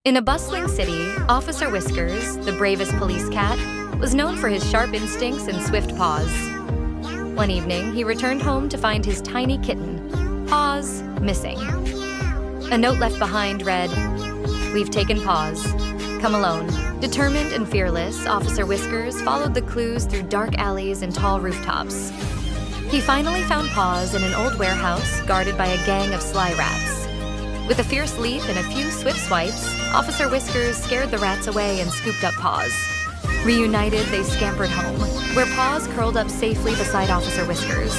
In a bustling city, Officer Whiskers, the bravest police cat, was known for his sharp instincts and swift paws. One evening, he returned home to find his tiny kitten, Paws, missing. A note left behind read, "We've taken Paws. Come alone." Determined and fearless, Officer Whiskers followed the clues through dark alleys and tall rooftops. He finally found Paws in an old warehouse guarded by a gang of sly rats. With a fierce leap and a few swift swipes, Officer Whiskers scared the rats away and scooped up Paws. Reunited, they scampered home, where Paws curled up safely beside Officer Whiskers.